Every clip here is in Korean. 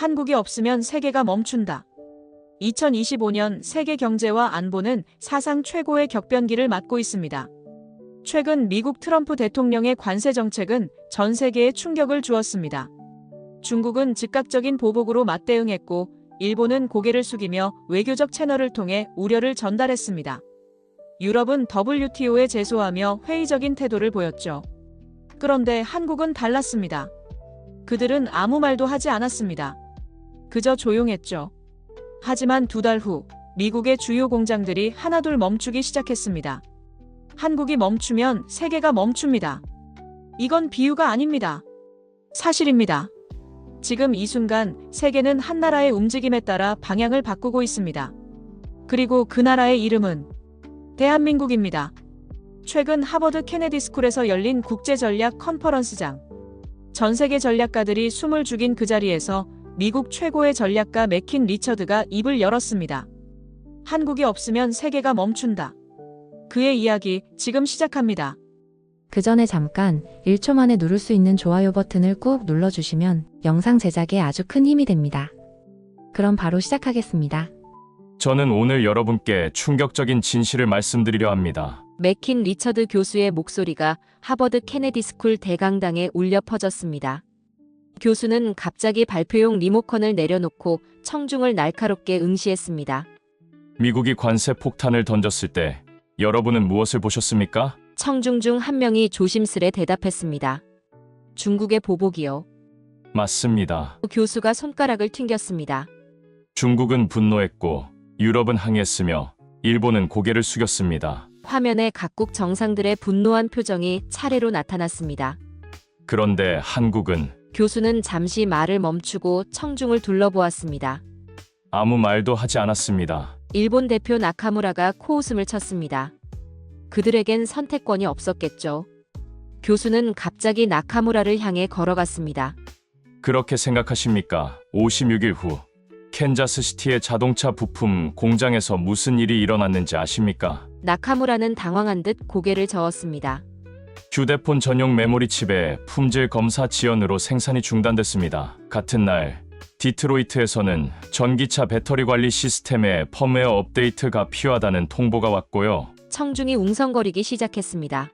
한국이 없으면 세계가 멈춘다. 2025년 세계 경제와 안보는 사상 최고의 격변기를 맞고 있습니다. 최근 미국 트럼프 대통령의 관세 정책은 전 세계에 충격을 주었습니다. 중국은 즉각적인 보복으로 맞대응했고, 일본은 고개를 숙이며 외교적 채널을 통해 우려를 전달했습니다. 유럽은 WTO에 제소하며 회의적인 태도를 보였죠. 그런데 한국은 달랐습니다. 그들은 아무 말도 하지 않았습니다. 그저 조용했죠. 하지만 2달 후 미국의 주요 공장들이 하나둘 멈추기 시작했습니다. 한국이 멈추면 세계가 멈춥니다. 이건 비유가 아닙니다. 사실입니다. 지금 이 순간 세계는 한 나라의 움직임에 따라 방향을 바꾸고 있습니다. 그리고 그 나라의 이름은 대한민국입니다. 최근 하버드 케네디 스쿨에서 열린 국제전략 컨퍼런스장. 전 세계 전략가들이 숨을 죽인 그 자리에서 미국 최고의 전략가 맥킨 리처드가 입을 열었습니다. 한국이 없으면 세계가 멈춘다. 그의 이야기 지금 시작합니다. 그 전에 잠깐 1초 만에 누를 수 있는 좋아요 버튼을 꾹 눌러주시면 영상 제작에 아주 큰 힘이 됩니다. 그럼 바로 시작하겠습니다. 저는 오늘 여러분께 충격적인 진실을 말씀드리려 합니다. 맥킨 리처드 교수의 목소리가 하버드 케네디 스쿨 대강당에 울려 퍼졌습니다. 교수는 갑자기 발표용 리모컨을 내려놓고 청중을 날카롭게 응시했습니다. 미국이 관세 폭탄을 던졌을 때 여러분은 무엇을 보셨습니까? 청중 중 한 명이 조심스레 대답했습니다. 중국의 보복이요. 맞습니다. 교수가 손가락을 튕겼습니다. 중국은 분노했고 유럽은 항의했으며 일본은 고개를 숙였습니다. 화면에 각국 정상들의 분노한 표정이 차례로 나타났습니다. 그런데 한국은 교수는 잠시 말을 멈추고 청중을 둘러보았습니다. 아무 말도 하지 않았습니다. 일본 대표 나카무라가 코웃음을 쳤습니다. 그들에겐 선택권이 없었겠죠. 교수는 갑자기 나카무라를 향해 걸어갔습니다. 그렇게 생각하십니까? 56일 후 캔자스시티의 자동차 부품 공장에서 무슨 일이 일어났는지 아십니까? 나카무라는 당황한 듯 고개를 저었습니다. 휴대폰 전용 메모리 칩의 품질 검사 지연으로 생산이 중단됐습니다. 같은 날 디트로이트에서는 전기차 배터리 관리 시스템의 펌웨어 업데이트가 필요하다는 통보가 왔고요. 청중이 웅성거리기 시작했습니다.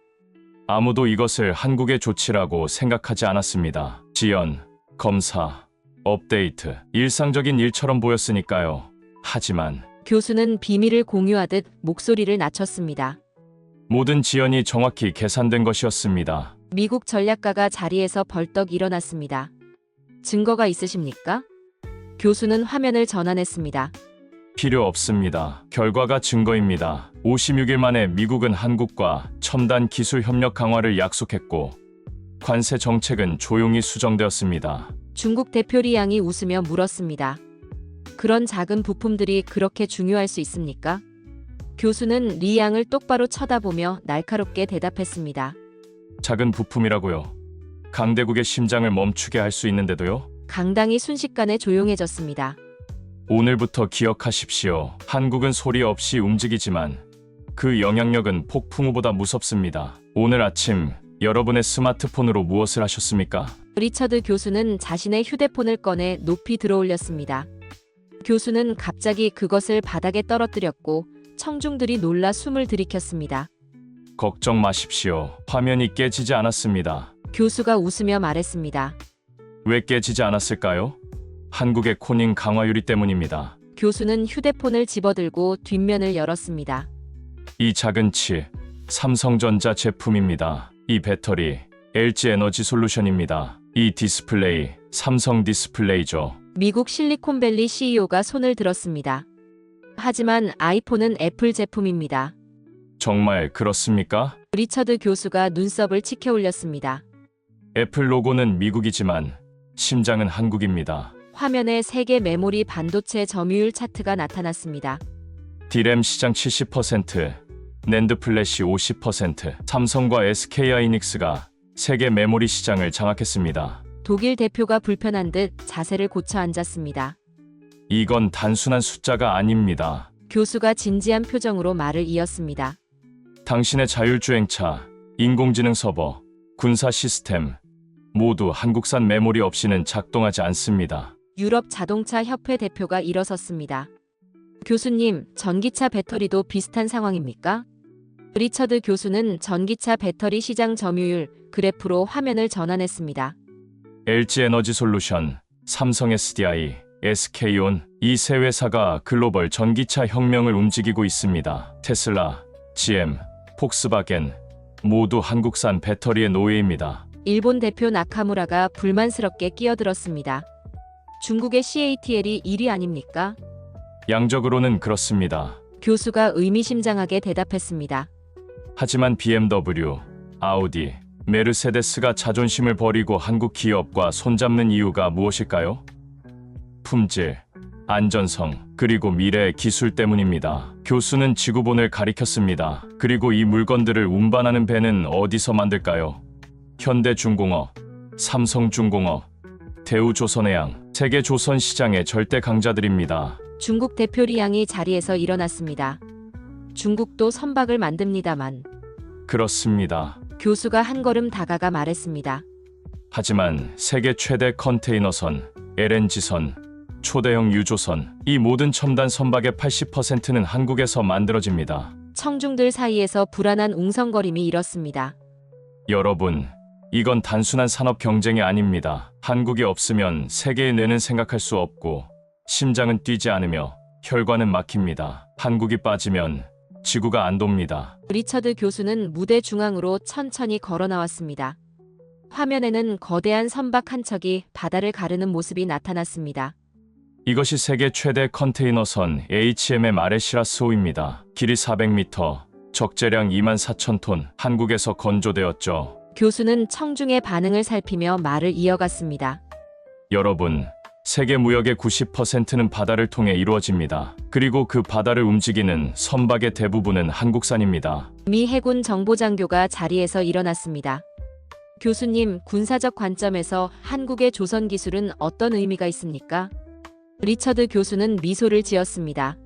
아무도 이것을 한국의 조치라고 생각하지 않았습니다. 지연, 검사, 업데이트, 일상적인 일처럼 보였으니까요. 하지만 교수는 비밀을 공유하듯 목소리를 낮췄습니다. 모든 지연이 정확히 계산된 것이었습니다. 미국 전략가가 자리에서 벌떡 일어났습니다. 증거가 있으십니까? 교수는 화면을 전환했습니다. 필요 없습니다. 결과가 증거입니다. 56일 만에 미국은 한국과 첨단 기술 협력 강화를 약속했고 관세 정책은 조용히 수정되었습니다. 중국 대표 리 양이 웃으며 물었습니다. 그런 작은 부품들이 그렇게 중요할 수 있습니까? 교수는 리 양을 똑바로 쳐다보며 날카롭게 대답했습니다. 작은 부품이라고요. 강대국의 심장을 멈추게 할 수 있는데도요? 강당이 순식간에 조용해졌습니다. 오늘부터 기억하십시오. 한국은 소리 없이 움직이지만 그 영향력은 폭풍우보다 무섭습니다. 오늘 아침 여러분의 스마트폰으로 무엇을 하셨습니까? 리처드 교수는 자신의 휴대폰을 꺼내 높이 들어올렸습니다. 교수는 갑자기 그것을 바닥에 떨어뜨렸고 청중들이 놀라 숨을 들이켰습니다. 걱정 마십시오. 화면이 깨지지 않았습니다. 교수가 웃으며 말했습니다. 왜 깨지지 않았을까요? 한국의 코닝 강화유리 때문입니다. 교수는 휴대폰을 집어들고 뒷면을 열었습니다. 이 작은 칩, 삼성전자 제품입니다. 이 배터리, LG 에너지 솔루션입니다. 이 디스플레이, 삼성 디스플레이죠. 미국 실리콘밸리 CEO가 손을 들었습니다. 하지만 아이폰은 애플 제품입니다. 정말 그렇습니까? 리처드 교수가 눈썹을 치켜 올렸습니다. 애플 로고는 미국이지만 심장은 한국입니다. 화면에 세계 메모리 반도체 점유율 차트가 나타났습니다. D램 시장 70%, 낸드 플래시 50%, 삼성과 SK하이닉스가 세계 메모리 시장을 장악했습니다. 독일 대표가 불편한 듯 자세를 고쳐 앉았습니다. 이건 단순한 숫자가 아닙니다. 교수가 진지한 표정으로 말을 이었습니다. 당신의 자율주행차, 인공지능 서버, 군사 시스템 모두 한국산 메모리 없이는 작동하지 않습니다. 유럽 자동차 협회 대표가 일어섰습니다. 교수님, 전기차 배터리도 비슷한 상황입니까? 리처드 교수는 전기차 배터리 시장 점유율 그래프로 화면을 전환했습니다. LG 에너지 솔루션, 삼성 SDI, SK온 이 세 회사가 글로벌 전기차 혁명을 움직이고 있습니다. 테슬라, GM, 폭스바겐 모두 한국산 배터리의 노예입니다. 일본 대표 나카무라가 불만스럽게 끼어들었습니다. 중국의 CATL이 1위 아닙니까? 양적으로는 그렇습니다. 교수가 의미심장하게 대답했습니다. 하지만 BMW, 아우디, 메르세데스가 자존심을 버리고 한국 기업과 손잡는 이유가 무엇일까요? 품질, 안전성, 그리고 미래의 기술 때문입니다. 교수는 지구본을 가리켰습니다. 그리고 이 물건들을 운반하는 배는 어디서 만들까요? 현대중공업, 삼성중공업, 대우조선해양, 세계 조선 시장의 절대 강자들입니다. 중국 대표 리양이 자리에서 일어났습니다. 중국도 선박을 만듭니다만 그렇습니다. 교수가 한 걸음 다가가 말했습니다. 하지만 세계 최대 컨테이너선, LNG선, 초대형 유조선, 이 모든 첨단 선박의 80%는 한국에서 만들어집니다. 청중들 사이에서 불안한 웅성거림이 일었습니다. 여러분, 이건 단순한 산업 경쟁이 아닙니다. 한국이 없으면 세계의 뇌는 생각할 수 없고 심장은 뛰지 않으며 혈관은 막힙니다. 한국이 빠지면 지구가 안 돕니다. 리처드 교수는 무대 중앙으로 천천히 걸어 나왔습니다. 화면에는 거대한 선박 한 척이 바다를 가르는 모습이 나타났습니다. 이것이 세계 최대 컨테이너선 HMM 아레시라스호입니다. 길이 400m, 적재량 24,000톤, 한국에서 건조되었죠. 교수는 청중의 반응을 살피며 말을 이어갔습니다. 여러분, 세계 무역의 90%는 바다를 통해 이루어집니다. 그리고 그 바다를 움직이는 선박의 대부분은 한국산입니다. 미 해군 정보장교가 자리에서 일어났습니다. 교수님, 군사적 관점에서 한국의 조선 기술은 어떤 의미가 있습니까? 리처드 교수는 미소를 지었습니다.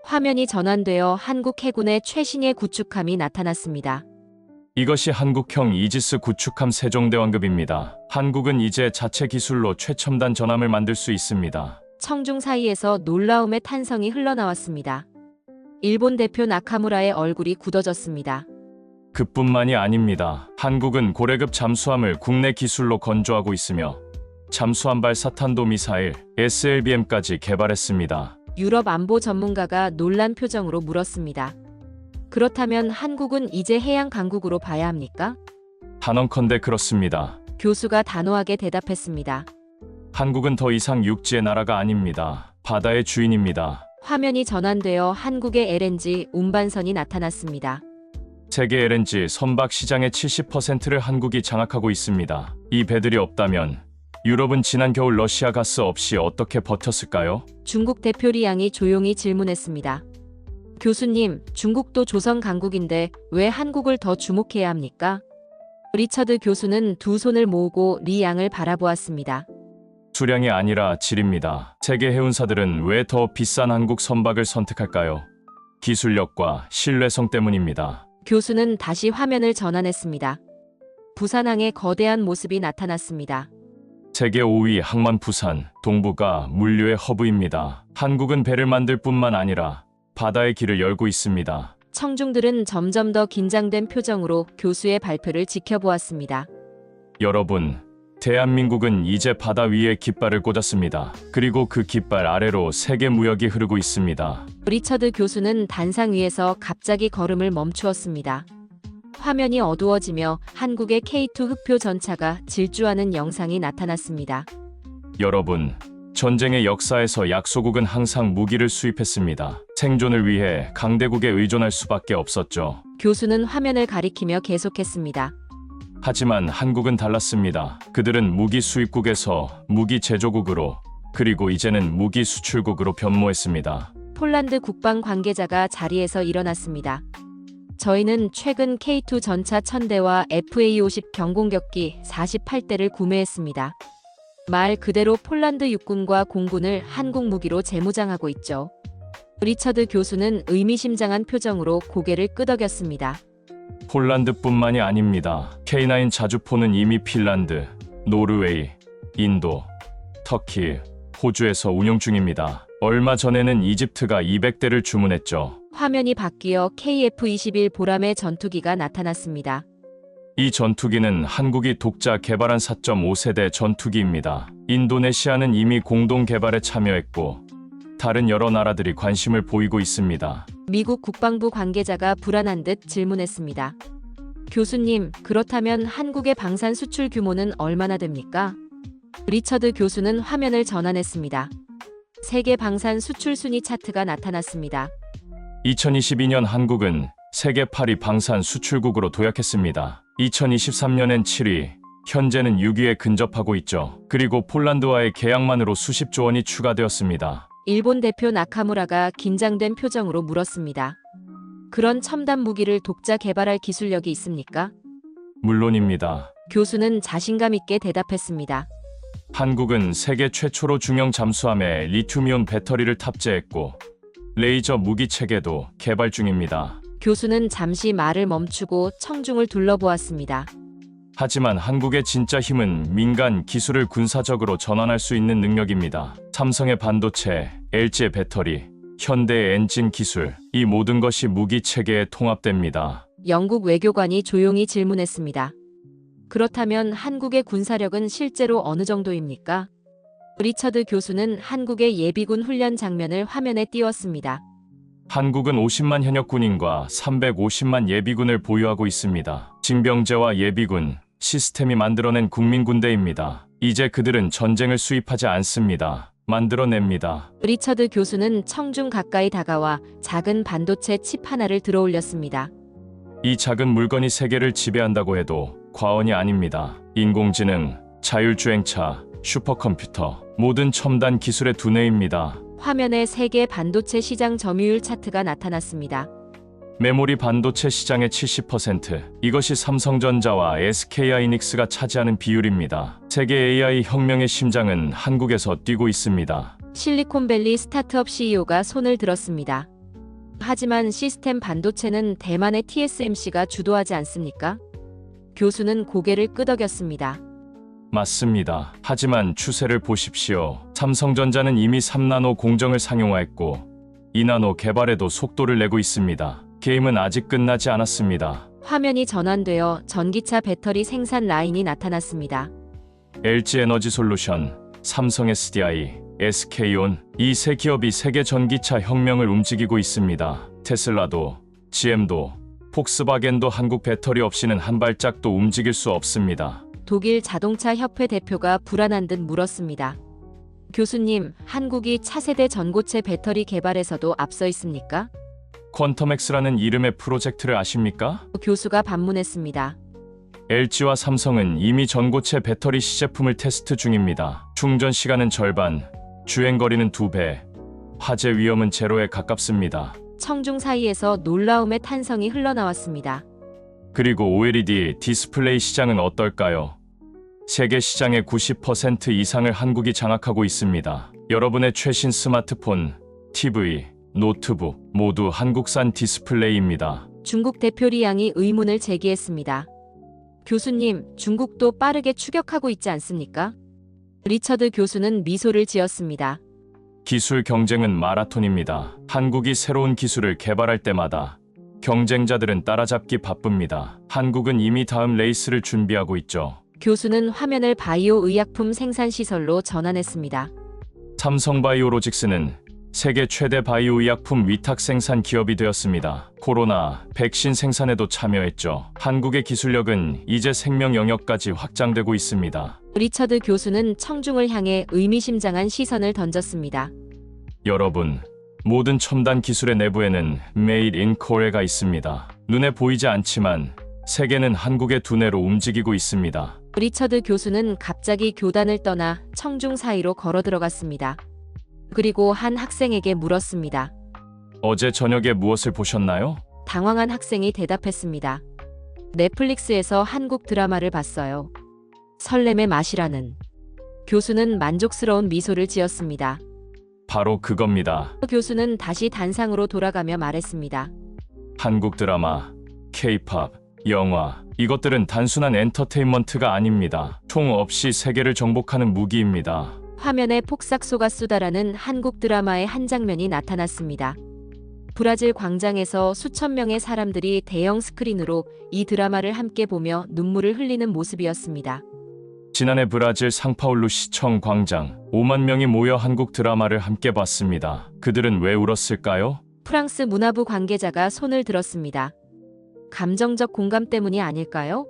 화면이 전환되어 한국 해군의 최신의 구축함이 나타났습니다. 이것이 한국형 이지스 구축함 세종대왕급입니다. 한국은 이제 자체 기술로 최첨단 전함을 만들 수 있습니다. 청중 사이에서 놀라움의 탄성이 흘러나왔습니다. 일본 대표 나카무라의 얼굴이 굳어졌습니다. 그뿐만이 아닙니다. 한국은 고래급 잠수함을 국내 기술로 건조하고 있으며 잠수함 발사탄도 미사일 SLBM까지 개발했습니다. 유럽 안보 전문가가 놀란 표정으로 물었습니다. 그렇다면 한국은 이제 해양 강국으로 봐야 합니까? 단언컨대 그렇습니다. 교수가 단호하게 대답했습니다. 한국은 더 이상 육지의 나라가 아닙니다. 바다의 주인입니다. 화면이 전환되어 한국의 LNG 운반선이 나타났습니다. 세계 LNG 선박 시장의 70%를 한국이 장악하고 있습니다. 이 배들이 없다면 유럽은 지난 겨울 러시아 가스 없이 어떻게 버텼을까요? 중국 대표 리양이 조용히 질문했습니다. 교수님, 중국도 조선 강국인데 왜 한국을 더 주목해야 합니까? 리처드 교수는 두 손을 모으고 리 양을 바라보았습니다. 수량이 아니라 질입니다. 세계 해운사들은 왜 더 비싼 한국 선박을 선택할까요? 기술력과 신뢰성 때문입니다. 교수는 다시 화면을 전환했습니다. 부산항의 거대한 모습이 나타났습니다. 세계 5위 항만 부산, 동부가 물류의 허브입니다. 한국은 배를 만들 뿐만 아니라 바다의 길을 열고 있습니다. 청중들은 점점 더 긴장된 표정으로 교수의 발표를 지켜보았습니다. 여러분, 대한민국은 이제 바다 위에 깃발을 꽂았습니다. 그리고 그 깃발 아래로 세계 무역이 흐르고 있습니다. 리처드 교수는 단상 위에서 갑자기 걸음을 멈추었습니다. 화면이 어두워지며 한국의 K2 흑표 전차가 질주하는 영상이 나타났습니다. 여러분, 전쟁의 역사에서 약소국은 항상 무기를 수입했습니다. 생존을 위해 강대국에 의존할 수밖에 없었죠. 교수는 화면을 가리키며 계속했습니다. 하지만 한국은 달랐습니다. 그들은 무기 수입국에서 무기 제조국으로, 그리고 이제는 무기 수출국으로 변모했습니다. 폴란드 국방 관계자가 자리에서 일어났습니다. 저희는 최근 K2 전차 1000대와 FA-50 경공격기 48대를 구매했습니다. 말 그대로 폴란드 육군과 공군을 한국 무기로 재무장하고 있죠. 리처드 교수는 의미심장한 표정으로 고개를 끄덕였습니다. 폴란드뿐만이 아닙니다. K9 자주포는 이미 핀란드, 노르웨이, 인도, 터키, 호주에서 운용 중입니다. 얼마 전에는 이집트가 200대를 주문했죠. 화면이 바뀌어 KF-21 보람의 전투기가 나타났습니다. 이 전투기는 한국이 독자 개발한 4.5세대 전투기입니다. 인도네시아는 이미 공동 개발에 참여했고 다른 여러 나라들이 관심을 보이고 있습니다. 미국 국방부 관계자가 불안한 듯 질문했습니다. 교수님, 그렇다면 한국의 방산 수출 규모는 얼마나 됩니까? 리처드 교수는 화면을 전환했습니다. 세계 방산 수출 순위 차트가 나타났습니다. 2022년 한국은 세계 8위 방산 수출국으로 도약했습니다. 2023년엔 7위, 현재는 6위에 근접하고 있죠. 그리고 폴란드와의 계약만으로 수십조 원이 추가되었습니다. 일본 대표 나카무라가 긴장된 표정으로 물었습니다. 그런 첨단 무기를 독자 개발할 기술력이 있습니까? 물론입니다. 교수는 자신감 있게 대답했습니다. 한국은 세계 최초로 중형 잠수함에 리튬이온 배터리를 탑재했고 레이저 무기 체계도 개발 중입니다. 교수는 잠시 말을 멈추고 청중을 둘러보았습니다. 하지만 한국의 진짜 힘은 민간 기술을 군사적으로 전환할 수 있는 능력입니다. 삼성의 반도체, LG의 배터리, 현대의 엔진 기술, 이 모든 것이 무기 체계에 통합됩니다. 영국 외교관이 조용히 질문했습니다. 그렇다면 한국의 군사력은 실제로 어느 정도입니까? 리처드 교수는 한국의 예비군 훈련 장면을 화면에 띄웠습니다. 한국은 50만 현역 군인과 350만 예비군을 보유하고 있습니다. 징병제와 예비군, 시스템이 만들어낸 국민군대입니다. 이제 그들은 전쟁을 수입하지 않습니다. 만들어냅니다. 리처드 교수는 청중 가까이 다가와 작은 반도체 칩 하나를 들어올렸습니다. 이 작은 물건이 세계를 지배한다고 해도 과언이 아닙니다. 인공지능, 자율주행차, 슈퍼컴퓨터, 모든 첨단 기술의 두뇌입니다. 화면에 세계 반도체 시장 점유율 차트가 나타났습니다. 메모리 반도체 시장의 70%, 이것이 삼성전자와 SK하이닉스가 차지하는 비율입니다. 세계 AI 혁명의 심장은 한국에서 뛰고 있습니다. 실리콘밸리 스타트업 CEO가 손을 들었습니다. 하지만 시스템 반도체는 대만의 TSMC가 주도하지 않습니까? 교수는 고개를 끄덕였습니다. 맞습니다. 하지만 추세를 보십시오. 삼성전자는 이미 3나노 공정을 상용화했고 2나노 개발에도 속도를 내고 있습니다. 게임은 아직 끝나지 않았습니다. 화면이 전환되어 전기차 배터리 생산 라인이 나타났습니다. LG에너지솔루션, 삼성 SDI, SK온, 이 세 기업이 세계 전기차 혁명을 움직이고 있습니다. 테슬라도, GM도, 폭스바겐도 한국 배터리 없이는 한 발짝도 움직일 수 없습니다. 독일 자동차 협회 대표가 불안한 듯 물었습니다. 교수님, 한국이 차세대 전고체 배터리 개발에서도 앞서 있습니까? 퀀텀엑스라는 이름의 프로젝트를 아십니까? 교수가 반문했습니다. LG와 삼성은 이미 전고체 배터리 시제품을 테스트 중입니다. 충전 시간은 절반, 주행거리는 2배, 화재 위험은 제로에 가깝습니다. 청중 사이에서 놀라움의 탄성이 흘러나왔습니다. 그리고 OLED 디스플레이 시장은 어떨까요? 세계 시장의 90% 이상을 한국이 장악하고 있습니다. 여러분의 최신 스마트폰, TV, 노트북 모두 한국산 디스플레이입니다. 중국 대표 리양이 의문을 제기했습니다. 교수님, 중국도 빠르게 추격하고 있지 않습니까? 리처드 교수는 미소를 지었습니다. 기술 경쟁은 마라톤입니다. 한국이 새로운 기술을 개발할 때마다 경쟁자들은 따라잡기 바쁩니다. 한국은 이미 다음 레이스를 준비하고 있죠. 교수는 화면을 바이오 의약품 생산 시설로 전환했습니다. 삼성바이오로직스는 세계 최대 바이오 의약품 위탁 생산 기업이 되었습니다. 코로나, 백신 생산에도 참여했죠. 한국의 기술력은 이제 생명 영역까지 확장되고 있습니다. 리처드 교수는 청중을 향해 의미심장한 시선을 던졌습니다. 여러분, 모든 첨단 기술의 내부에는 Made in Korea가 있습니다. 눈에 보이지 않지만 세계는 한국의 두뇌로 움직이고 있습니다. 리처드 교수는 갑자기 교단을 떠나 청중 사이로 걸어 들어갔습니다. 그리고 한 학생에게 물었습니다. 어제 저녁에 무엇을 보셨나요? 당황한 학생이 대답했습니다. 넷플릭스에서 한국 드라마를 봤어요. 설렘의 맛이라는. 교수는 만족스러운 미소를 지었습니다. 바로 그겁니다. 교수는 다시 단상으로 돌아가며 말했습니다. 한국 드라마, K-팝, 영화, 이것들은 단순한 엔터테인먼트가 아닙니다. 총 없이 세계를 정복하는 무기입니다. 화면에 폭삭소가 쏟아라는 한국 드라마의 한 장면이 나타났습니다. 브라질 광장에서 수천 명의 사람들이 대형 스크린으로 이 드라마를 함께 보며 눈물을 흘리는 모습이었습니다. 지난해 브라질 상파울루 시청 광장 5만 명이 모여 한국 드라마를 함께 봤습니다. 그들은 왜 울었을까요? 프랑스 문화부 관계자가 손을 들었습니다. 감정적 공감 때문이 아닐까요?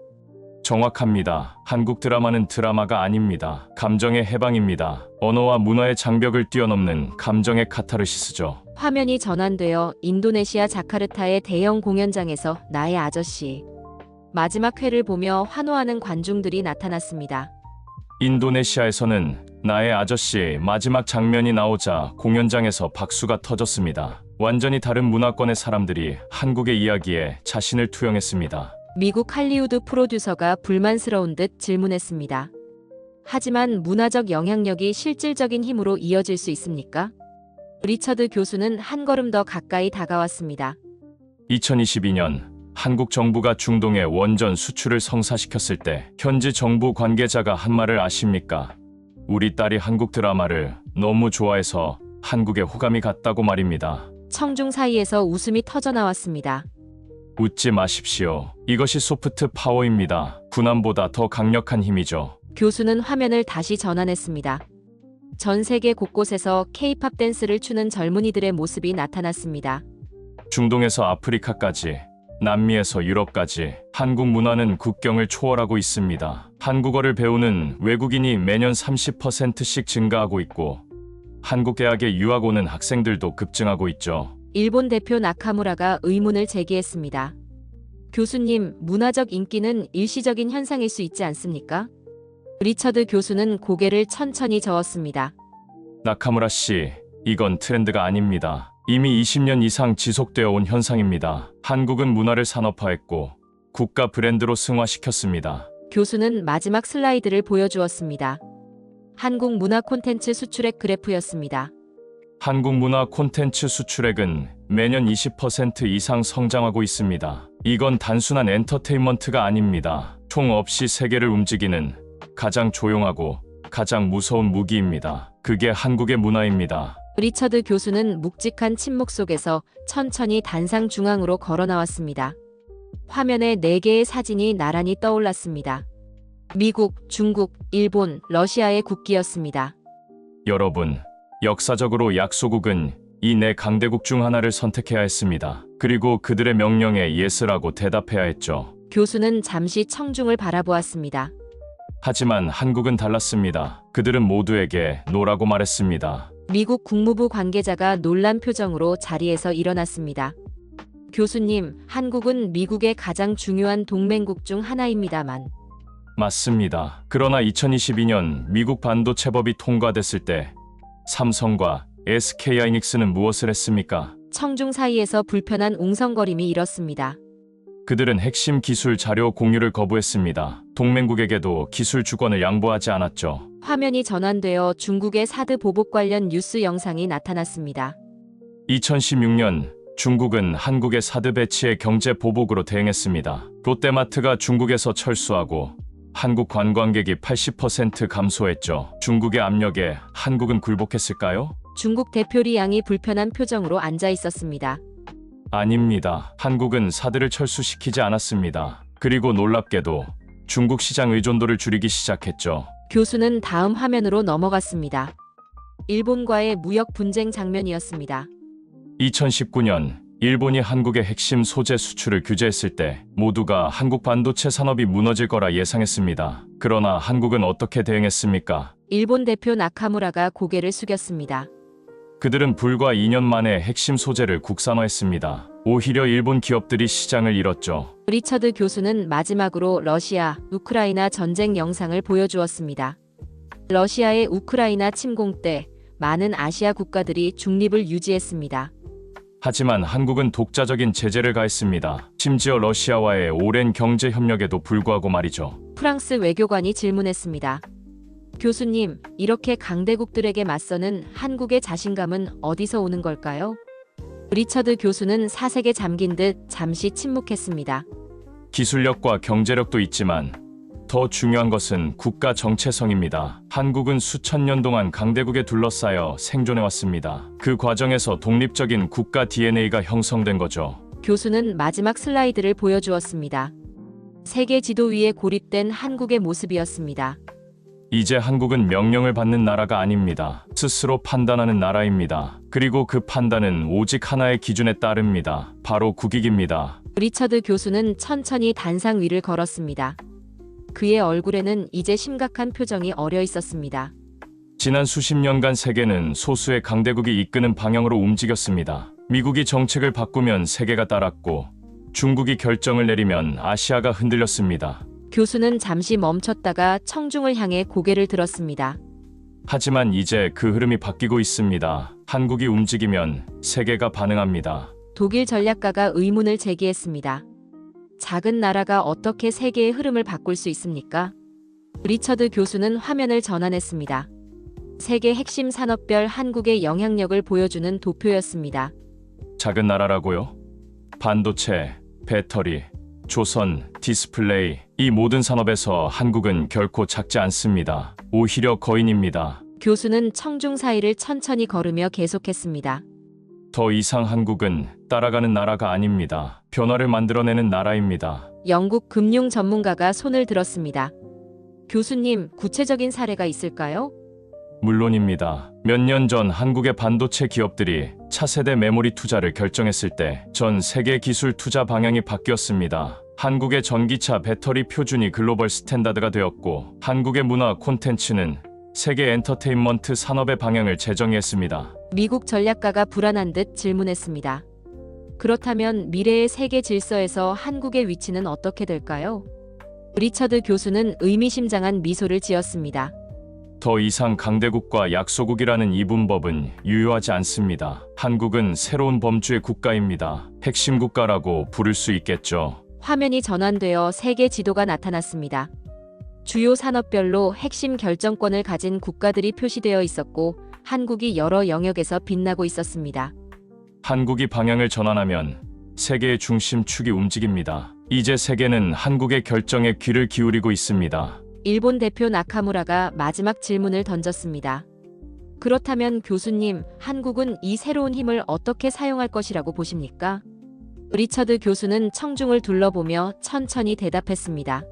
정확합니다. 한국 드라마는 드라마가 아닙니다. 감정의 해방입니다. 언어와 문화의 장벽을 뛰어넘는 감정의 카타르시스죠. 화면이 전환되어 인도네시아 자카르타의 대형 공연장에서 나의 아저씨 마지막 회를 보며 환호하는 관중들이 나타났습니다. 인도네시아에서는 나의 아저씨 마지막 장면이 나오자 공연장에서 박수가 터졌습니다. 완전히 다른 문화권의 사람들이 한국의 이야기에 자신을 투영했습니다. 미국 할리우드 프로듀서가 불만스러운 듯 질문했습니다. 하지만 문화적 영향력이 실질적인 힘으로 이어질 수 있습니까? 리처드 교수는 한 걸음 더 가까이 다가왔습니다. 2022년 한국 정부가 중동의 원전 수출을 성사시켰을 때 현지 정부 관계자가 한 말을 아십니까? 우리 딸이 한국 드라마를 너무 좋아해서 한국에 호감이 갔다고 말입니다. 청중 사이에서 웃음이 터져나왔습니다. 웃지 마십시오. 이것이 소프트 파워입니다. 군함보다 더 강력한 힘이죠. 교수는 화면을 다시 전환했습니다. 전 세계 곳곳에서 K-팝 댄스를 추는 젊은이들의 모습이 나타났습니다. 중동에서 아프리카까지, 남미에서 유럽까지 한국 문화는 국경을 초월하고 있습니다. 한국어를 배우는 외국인이 매년 30%씩 증가하고 있고 한국 대학에 유학 오는 학생들도 급증하고 있죠. 일본 대표 나카무라가 의문을 제기했습니다. 교수님, 문화적 인기는 일시적인 현상일 수 있지 않습니까? 리처드 교수는 고개를 천천히 저었습니다. 나카무라 씨, 이건 트렌드가 아닙니다. 이미 20년 이상 지속되어 온 현상입니다. 한국은 문화를 산업화했고 국가 브랜드로 승화시켰습니다. 교수는 마지막 슬라이드를 보여주었습니다. 한국 문화 콘텐츠 수출액 그래프였습니다. 한국 문화 콘텐츠 수출액은 매년 20% 이상 성장하고 있습니다. 이건 단순한 엔터테인먼트가 아닙니다. 총 없이 세계를 움직이는 가장 조용하고 가장 무서운 무기입니다. 그게 한국의 문화입니다. 리처드 교수는 묵직한 침묵 속에서 천천히 단상 중앙으로 걸어 나왔습니다. 화면에 4개의 사진이 나란히 떠올랐습니다. 미국, 중국, 일본, 러시아의 국기였습니다. 여러분, 역사적으로 약소국은 이 네 강대국 중 하나를 선택해야 했습니다. 그리고 그들의 명령에 예스라고 대답해야 했죠. 교수는 잠시 청중을 바라보았습니다. 하지만 한국은 달랐습니다. 그들은 모두에게 노라고 말했습니다. 미국 국무부 관계자가 놀란 표정으로 자리에서 일어났습니다. 교수님, 한국은 미국의 가장 중요한 동맹국 중 하나입니다만. 맞습니다. 그러나 2022년 미국 반도체법이 통과됐을 때 삼성과 SK하이닉스는 무엇을 했습니까? 청중 사이에서 불편한 웅성거림이 일었습니다. 그들은 핵심 기술 자료 공유를 거부했습니다. 동맹국에게도 기술 주권을 양보하지 않았죠. 화면이 전환되어 중국의 사드 보복 관련 뉴스 영상이 나타났습니다. 2016년 중국은 한국의 사드 배치의 경제 보복으로 대응했습니다. 롯데마트가 중국에서 철수하고 한국 관광객이 80% 감소했죠. 중국의 압력에 한국은 굴복했을까요? 중국 대표 리 양이 불편한 표정으로 앉아 있었습니다. 아닙니다. 한국은 사드를 철수시키지 않았습니다. 그리고 놀랍게도 중국 시장 의존도를 줄이기 시작했죠. 교수는 다음 화면으로 넘어갔습니다. 일본과의 무역 분쟁 장면이었습니다. 2019년 일본이 한국의 핵심 소재 수출을 규제했을 때 모두가 한국 반도체 산업이 무너질 거라 예상했습니다. 그러나 한국은 어떻게 대응했습니까? 일본 대표 나카무라가 고개를 숙였습니다. 그들은 불과 2년 만에 핵심 소재를 국산화했습니다. 오히려 일본 기업들이 시장을 잃었죠. 리처드 교수는 마지막으로 러시아, 우크라이나 전쟁 영상을 보여주었습니다. 러시아의 우크라이나 침공 때 많은 아시아 국가들이 중립을 유지했습니다. 하지만 한국은 독자적인 제재를 가했습니다. 심지어 러시아와의 오랜 경제 협력에도 불구하고 말이죠. 프랑스 외교관이 질문했습니다. 교수님, 이렇게 강대국들에게 맞서는 한국의 자신감은 어디서 오는 걸까요? 리처드 교수는 사색에 잠긴 듯 잠시 침묵했습니다. 기술력과 경제력도 있지만 더 중요한 것은 국가 정체성입니다. 한국은 수천 년 동안 강대국에 둘러싸여 생존해왔습니다. 그 과정에서 독립적인 국가 DNA가 형성된 거죠. 교수는 마지막 슬라이드를 보여주었습니다. 세계 지도 위에 고립된 한국의 모습이었습니다. 이제 한국은 명령을 받는 나라가 아닙니다. 스스로 판단하는 나라입니다. 그리고 그 판단은 오직 하나의 기준에 따릅니다. 바로 국익입니다. 리처드 교수는 천천히 단상 위를 걸었습니다. 그의 얼굴에는 이제 심각한 표정이 어려 있었습니다. 지난 수십 년간 세계는 소수의 강대국이 이끄는 방향으로 움직였습니다. 미국이 정책을 바꾸면 세계가 따랐고, 중국이 결정을 내리면 아시아가 흔들렸습니다. 교수는 잠시 멈췄다가 청중을 향해 고개를 들었습니다. 하지만 이제 그 흐름이 바뀌고 있습니다. 한국이 움직이면 세계가 반응합니다. 독일 전략가가 의문을 제기했습니다. 작은 나라가 어떻게 세계의 흐름을 바꿀 수 있습니까? 리처드 교수는 화면을 전환했습니다. 세계 핵심 산업별 한국의 영향력을 보여주는 도표였습니다. 작은 나라라고요? 반도체, 배터리, 조선, 디스플레이, 이 모든 산업에서 한국은 결코 작지 않습니다. 오히려 거인입니다. 교수는 청중 사이를 천천히 걸으며 계속했습니다. 더 이상 한국은 따라가는 나라가 아닙니다. 변화를 만들어내는 나라입니다. 영국 금융 전문가가 손을 들었습니다. 교수님, 구체적인 사례가 있을까요? 물론입니다. 몇 년 전 한국의 반도체 기업들이 차세대 메모리 투자를 결정했을 때 전 세계 기술 투자 방향이 바뀌었습니다. 한국의 전기차 배터리 표준이 글로벌 스탠다드가 되었고, 한국의 문화 콘텐츠는 세계 엔터테인먼트 산업의 방향을 재정의했습니다. 미국 전략가가 불안한 듯 질문했습니다. 그렇다면 미래의 세계 질서에서 한국의 위치는 어떻게 될까요? 리처드 교수는 의미심장한 미소를 지었습니다. 더 이상 강대국과 약소국이라는 이분법은 유효하지 않습니다. 한국은 새로운 범주의 국가입니다. 핵심 국가라고 부를 수 있겠죠. 화면이 전환되어 세계 지도가 나타났습니다. 주요 산업별로 핵심 결정권을 가진 국가들이 표시되어 있었고, 한국이 여러 영역에서 빛나고 있었습니다. 한국이 방향을 전환하면 세계의 중심축이 움직입니다. 이제 세계는 한국의 결정에 귀를 기울이고 있습니다. 일본 대표 나카무라가 마지막 질문을 던졌습니다. 그렇다면 교수님, 한국은 이 새로운 힘을 어떻게 사용할 것이라고 보십니까? 리처드 교수는 청중을 둘러보며 천천히 대답했습니다.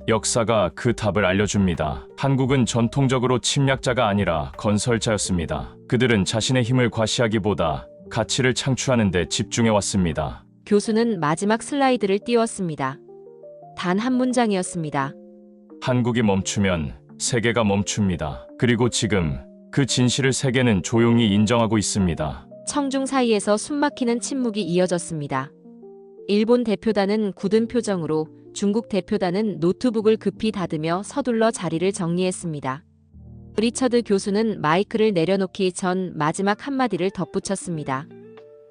역사가 그 답을 알려줍니다. 한국은 전통적으로 침략자가 아니라 건설자였습니다. 그들은 자신의 힘을 과시하기보다 가치를 창출하는 데 집중해왔습니다. 교수는 마지막 슬라이드를 띄웠습니다. 단 한 문장이었습니다. 한국이 멈추면 세계가 멈춥니다. 그리고 지금 그 진실을 세계는 조용히 인정하고 있습니다. 청중 사이에서 숨막히는 침묵이 이어졌습니다. 일본 대표단은 굳은 표정으로, 중국 대표단은 노트북을 급히 닫으며 서둘러 자리를 정리했습니다. 리처드 교수는 마이크를 내려놓기 전 마지막 한마디를 덧붙였습니다.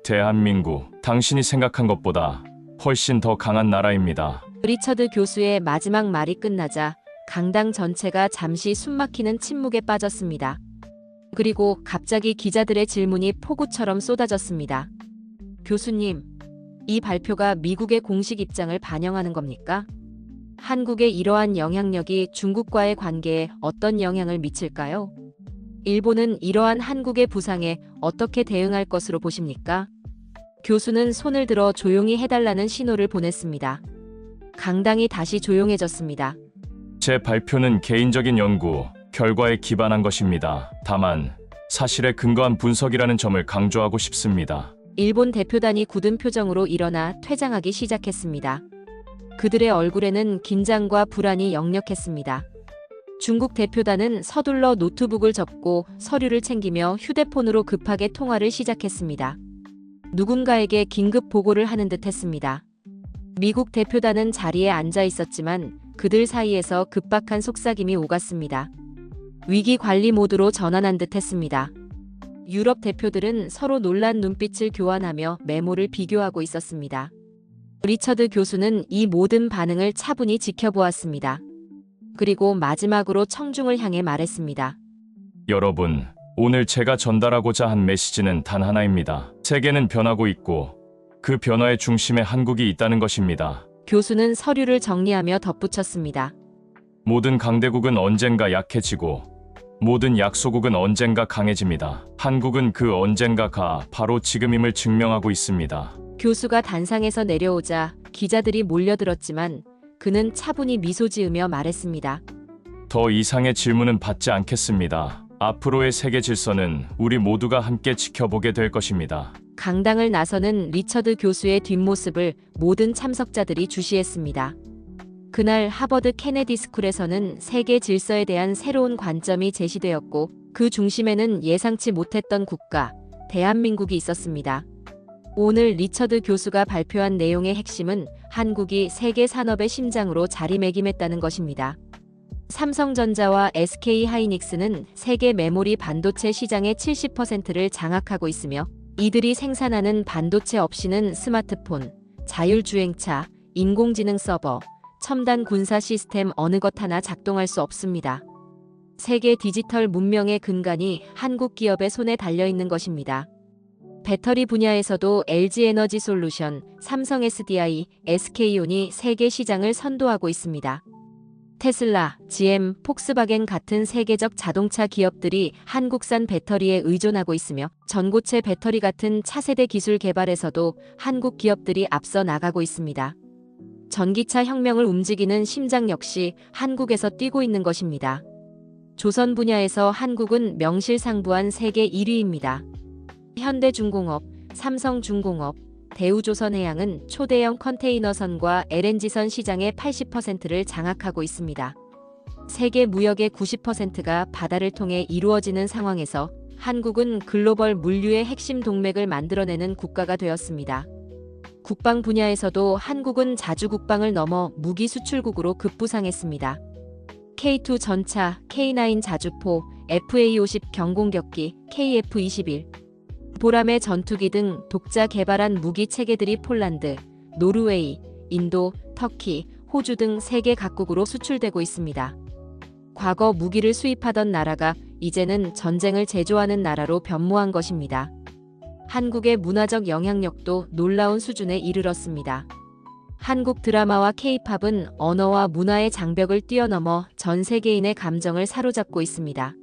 대한민국, 당신이 생각한 것보다 훨씬 더 강한 나라입니다. 리처드 교수의 마지막 말이 끝나자 강당 전체가 잠시 숨막히는 침묵에 빠졌습니다. 그리고 갑자기 기자들의 질문이 폭우처럼 쏟아졌습니다. 교수님, 이 발표가 미국의 공식 입장을 반영하는 겁니까? 한국의 이러한 영향력이 중국과의 관계에 어떤 영향을 미칠까요? 일본은 이러한 한국의 부상에 어떻게 대응할 것으로 보십니까? 교수는 손을 들어 조용히 해달라는 신호를 보냈습니다. 강당이 다시 조용해졌습니다. 제 발표는 개인적인 연구, 결과에 기반한 것입니다. 다만 사실에 근거한 분석이라는 점을 강조하고 싶습니다. 일본 대표단이 굳은 표정으로 일어나 퇴장하기 시작했습니다. 그들의 얼굴에는 긴장과 불안이 역력했습니다. 중국 대표단은 서둘러 노트북을 접고 서류를 챙기며 휴대폰으로 급하게 통화를 시작했습니다. 누군가에게 긴급 보고를 하는 듯 했습니다. 미국 대표단은 자리에 앉아 있었지만 그들 사이에서 급박한 속삭임이 오갔습니다. 위기 관리 모드로 전환한 듯 했습니다. 유럽 대표들은 서로 놀란 눈빛을 교환하며 메모를 비교하고 있었습니다. 리처드 교수는 이 모든 반응을 차분히 지켜보았습니다. 그리고 마지막으로 청중을 향해 말했습니다. 여러분, 오늘 제가 전달하고자 한 메시지는 단 하나입니다. 세계는 변하고 있고 그 변화의 중심에 한국이 있다는 것입니다. 교수는 서류를 정리하며 덧붙였습니다. 모든 강대국은 언젠가 약해지고 모든 약소국은 언젠가 강해집니다. 한국은 그 언젠가가 바로 지금임을 증명하고 있습니다. 교수가 단상에서 내려오자 기자들이 몰려들었지만 그는 차분히 미소 지으며 말했습니다. 더 이상의 질문은 받지 않겠습니다. 앞으로의 세계 질서는 우리 모두가 함께 지켜보게 될 것입니다. 강당을 나서는 리처드 교수의 뒷모습을 모든 참석자들이 주시했습니다. 그날 하버드 케네디 스쿨에서는 세계 질서에 대한 새로운 관점이 제시되었고 그 중심에는 예상치 못했던 국가, 대한민국이 있었습니다. 오늘 리처드 교수가 발표한 내용의 핵심은 한국이 세계 산업의 심장으로 자리매김했다는 것입니다. 삼성전자와 SK하이닉스는 세계 메모리 반도체 시장의 70%를 장악하고 있으며 이들이 생산하는 반도체 없이는 스마트폰, 자율주행차, 인공지능 서버, 첨단 군사 시스템 어느 것 하나 작동할 수 없습니다. 세계 디지털 문명의 근간이 한국 기업의 손에 달려있는 것입니다. 배터리 분야에서도 LG에너지솔루션, 삼성 SDI, SK온이 세계 시장을 선도하고 있습니다. 테슬라, GM, 폭스바겐 같은 세계적 자동차 기업들이 한국산 배터리에 의존하고 있으며 전고체 배터리 같은 차세대 기술 개발에서도 한국 기업들이 앞서 나가고 있습니다. 전기차 혁명을 움직이는 심장 역시 한국에서 뛰고 있는 것입니다. 조선 분야에서 한국은 명실상부한 세계 1위입니다. 현대중공업, 삼성중공업, 대우조선해양은 초대형 컨테이너선과 LNG선 시장의 80%를 장악하고 있습니다. 세계 무역의 90%가 바다를 통해 이루어지는 상황에서 한국은 글로벌 물류의 핵심 동맥을 만들어내는 국가가 되었습니다. 국방 분야에서도 한국은 자주 국방을 넘어 무기 수출국으로 급부상했습니다. K2 전차, K9 자주포, FA-50 경공격기, KF-21, 보람의 전투기 등 독자 개발한 무기 체계들이 폴란드, 노르웨이, 인도, 터키, 호주 등 세계 각국으로 수출되고 있습니다. 과거 무기를 수입하던 나라가 이제는 전쟁을 제조하는 나라로 변모한 것입니다. 한국의 문화적 영향력도 놀라운 수준에 이르렀습니다. 한국 드라마와 K-팝은 언어와 문화의 장벽을 뛰어넘어 전 세계인의 감정을 사로잡고 있습니다.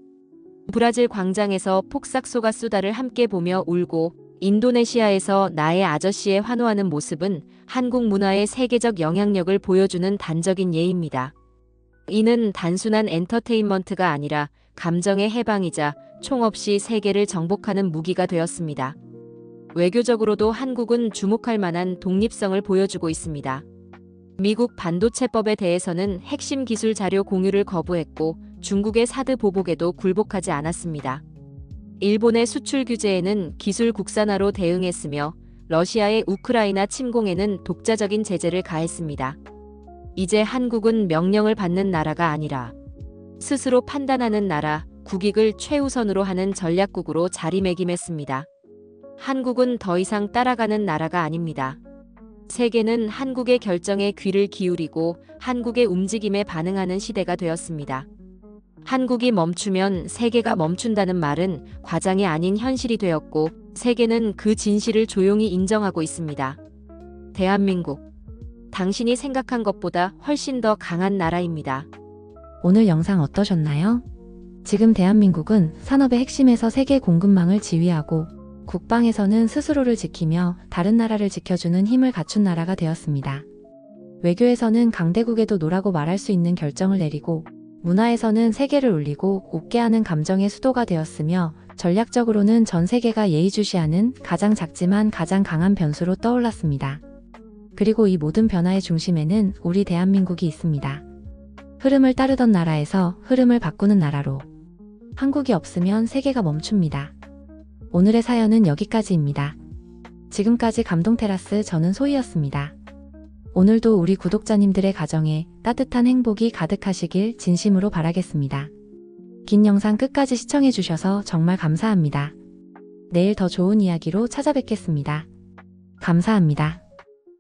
브라질 광장에서 폭삭소가 수다를 함께 보며 울고 인도네시아에서 나의 아저씨에 환호하는 모습은 한국 문화의 세계적 영향력을 보여주는 단적인 예입니다. 이는 단순한 엔터테인먼트가 아니라 감정의 해방이자 총 없이 세계를 정복하는 무기가 되었습니다. 외교적으로도 한국은 주목할 만한 독립성을 보여주고 있습니다. 미국 반도체법에 대해서는 핵심 기술 자료 공유를 거부했고 중국의 사드 보복에도 굴복하지 않았습니다. 일본의 수출 규제에는 기술 국산화로 대응했으며 러시아의 우크라이나 침공에는 독자적인 제재를 가했습니다. 이제 한국은 명령을 받는 나라가 아니라 스스로 판단하는 나라, 국익을 최우선으로 하는 전략국으로 자리매김했습니다. 한국은 더 이상 따라가는 나라가 아닙니다. 세계는 한국의 결정에 귀를 기울이고 한국의 움직임에 반응하는 시대가 되었습니다. 한국이 멈추면 세계가 멈춘다는 말은 과장이 아닌 현실이 되었고 세계는 그 진실을 조용히 인정하고 있습니다. 대한민국, 당신이 생각한 것보다 훨씬 더 강한 나라입니다. 오늘 영상 어떠셨나요? 지금 대한민국은 산업의 핵심에서 세계 공급망을 지휘하고 국방에서는 스스로를 지키며 다른 나라를 지켜주는 힘을 갖춘 나라가 되었습니다. 외교에서는 강대국에도 노라고 말할 수 있는 결정을 내리고 문화에서는 세계를 울리고 웃게 하는 감정의 수도가 되었으며 전략적으로는 전 세계가 예의주시하는 가장 작지만 가장 강한 변수로 떠올랐습니다. 그리고 이 모든 변화의 중심에는 우리 대한민국이 있습니다. 흐름을 따르던 나라에서 흐름을 바꾸는 나라로. 한국이 없으면 세계가 멈춥니다. 오늘의 사연은 여기까지입니다. 지금까지 감동테라스 저는 소희였습니다. 오늘도 우리 구독자님들의 가정에 따뜻한 행복이 가득하시길 진심으로 바라겠습니다. 긴 영상 끝까지 시청해주셔서 정말 감사합니다. 내일 더 좋은 이야기로 찾아뵙겠습니다. 감사합니다.